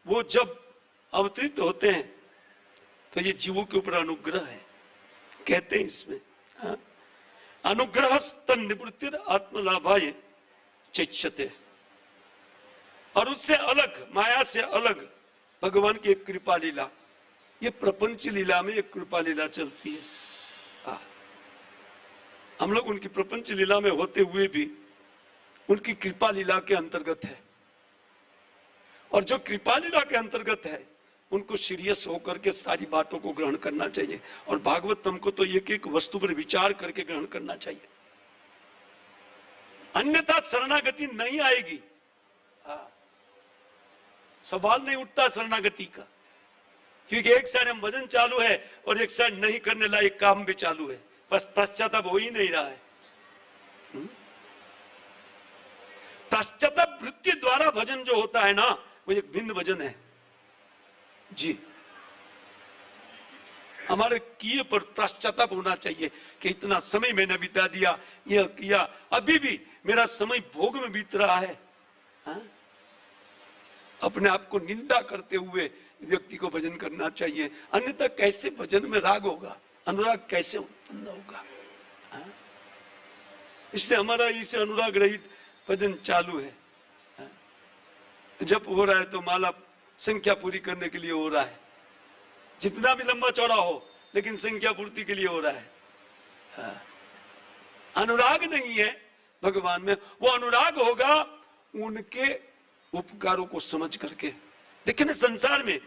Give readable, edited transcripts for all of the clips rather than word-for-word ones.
वो जब अवतरित होते हैं तो ये जीवों के ऊपर अनुग्रह है, कहते हैं इसमें अनुग्रह स्तन निवृत्तिर आत्मलाभाय चिच्यते। और उससे अलग, माया से अलग भगवान की एक कृपा लीला, ये प्रपंच लीला में एक कृपा लीला चलती है। हम लोग उनकी प्रपंच लीला में होते हुए भी उनकी कृपा लीला के अंतर्गत है, और जो कृपा लीला के अंतर्गत है उनको सीरियस होकर के सारी बातों को ग्रहण करना चाहिए। और भागवतम को तो एक एक वस्तु पर विचार करके ग्रहण करना चाहिए, अन्यथा शरणागति नहीं आएगी। सवाल नहीं उठता शरणागति का, क्योंकि एक साइड हम भजन चालू है और एक साइड नहीं करने लायक काम भी चालू है, पश्चाताप हो ही नहीं रहा है। पश्चाताप वृत्ति द्वारा भजन जो होता है ना, वो एक भिन्न भजन है जी। हमारे किए पर पश्चाताप होना चाहिए कि इतना समय मैंने बिता दिया, यह किया, अभी भी मेरा समय भोग में बीत रहा है। अपने आप को निंदा करते हुए व्यक्ति को भजन करना चाहिए, अन्यथा कैसे भजन में राग होगा, अनुराग कैसे उत्पन्न होगा। इसलिए हमारा इसे अनुराग रहित भजन चालू है। जब हो रहा है तो माला संख्या पूरी करने के लिए हो रहा है, जितना भी लंबा चौड़ा हो, लेकिन संख्या पूर्ति के लिए हो रहा है। अनुराग नहीं है भगवान में, वो अनुराग होगा उनके उपकारों को समझ करके। देखिए ना, संसार में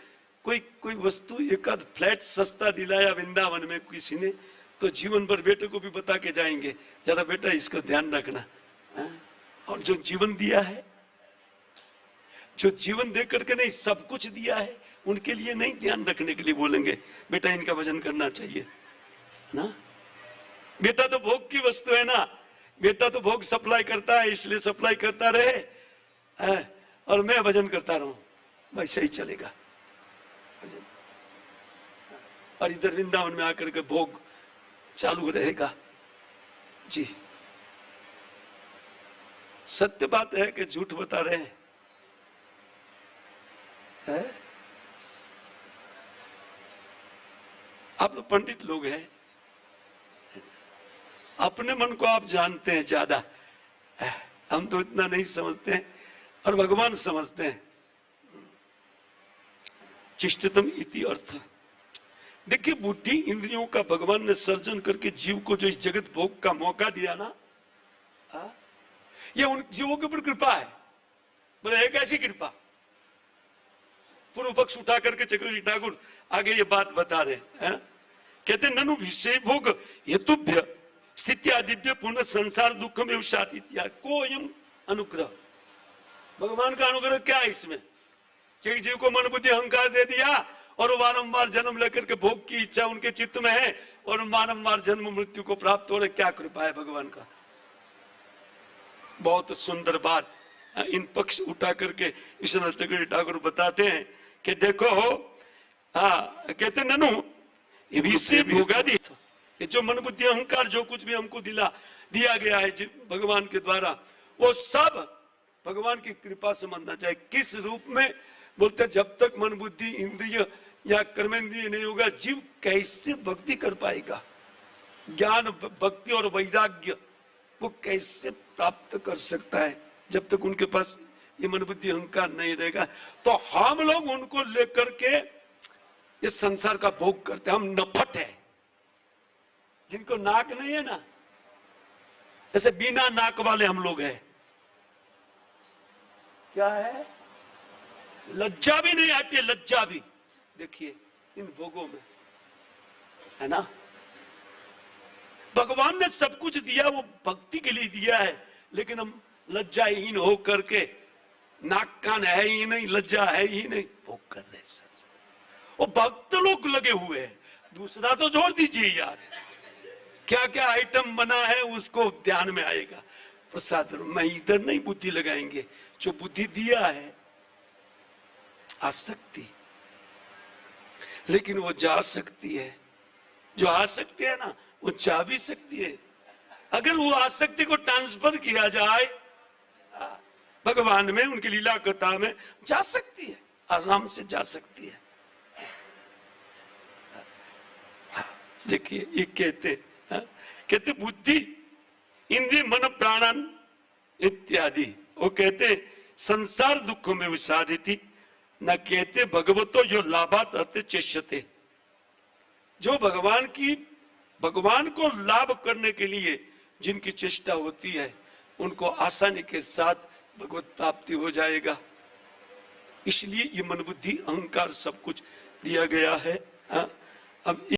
कोई वस्तु एकाध फ्लैट सस्ता दिलाया वृंदावन में किसी ने, तो जीवन भर बेटे को भी बता के जाएंगे, जरा बेटा इसको ध्यान रखना। और जो जीवन दिया है, जो जीवन दे करके नहीं सब कुछ दिया है, उनके लिए नहीं ध्यान रखने के लिए बोलेंगे बेटा इनका भजन करना चाहिए ना। बेटा तो भोग की वस्तु है ना, बेटा तो भोग सप्लाई करता है, इसलिए सप्लाई करता रहे और मैं भजन करता रहूं, वैसे ही चलेगा भजन। और इधर वृंदावन में आकर के भोग चालू रहेगा जी। सत्य बात है कि झूठ बता रहे हैं आप तो पंडित लोग हैं, अपने मन को आप जानते हैं ज्यादा, हम तो इतना नहीं समझते हैं, और भगवान समझते हैं। चिष्टतम इति अर्थ। देखिए, बुद्धि इंद्रियों का भगवान ने सर्जन करके जीव को जो इस जगत भोग का मौका दिया ना, ये उन जीवों के ऊपर कृपा है। बोले एक ऐसी कृपा, पूर्व पक्ष उठा करके चक्रवर्ती ठाकुर आगे ये बात बता रहे हैं। कहते ननु विषय भोग हेतुभ्य स्थिति आदिभ्य पुनः संसार दुखम एवं शातित्या कोयम अनुग्रह। भगवान का अनुग्रह क्या है इसमें, कि जीव को मन बुद्धि अहंकार दे दिया और बारंबार जन्म लेकर के भोग की इच्छा उनके चित्त में है और बारंबार जन्म मृत्यु को प्राप्त हो रहे। क्या कृपा है भगवान का। बहुत सुंदर बात इन पक्ष उठा करके विश्वनाथ चक्रवर्ती ठाकुर बताते हैं कि देखो, कहते ननु ये विषय भोगादि, ये जो मन बुद्धि अहंकार जो कुछ भी हमको दिया गया है भगवान के द्वारा, वो सब भगवान की कृपा से मानना चाहिए। किस रूप में बोलते, जब तक मन बुद्धि इंद्रिय या कर्मेंद्रिय नहीं होगा, जीव कैसे भक्ति कर पाएगा, ज्ञान भक्ति और वैराग्य वो कैसे प्राप्त कर सकता है जब तक उनके पास ये मन बुद्धि अहंकार नहीं रहेगा। तो हम लोग उनको लेकर के ये संसार का भोग करते हैं। हम नफट है, जिनको नाक नहीं है ना, ऐसे बिना नाक वाले हम लोग हैं। क्या है, लज्जा भी नहीं आती, लज्जा भी। देखिए इन भोगों में है ना, भगवान ने सब कुछ दिया, वो भक्ति के लिए दिया है, लेकिन हम लज्जाहीन हो करके, नाक कान है ही नहीं, लज्जा है ही नहीं, भोग कर रहे हैं। वो भक्त लोग लगे हुए हैं, दूसरा तो जोड़ दीजिए यार, क्या क्या आइटम बना है उसको ध्यान में आएगा। प्रसाद में इधर नहीं बुद्धि लगाएंगे, जो बुद्धि दिया है आसक्ति, लेकिन वो जा सकती है, जो आसक्ति है ना वो जा भी सकती है। अगर वो आसक्ति को ट्रांसफर किया जाए भगवान में, उनकी लीला कथा में, जा सकती है। आराम से जा सकती है। देखिए ये कहते बुद्धि इंद्रिय मन प्राणन इत्यादि, वो कहते संसार दुखों में विसारिति, न कहते भगवतो जो लाभात अर्थ चेष्यते, जो भगवान को लाभ करने के लिए जिनकी चेष्टा होती है उनको आसानी के साथ भगवत प्राप्ति हो जाएगा। इसलिए ये मन बुद्धि अहंकार सब कुछ दिया गया है। अब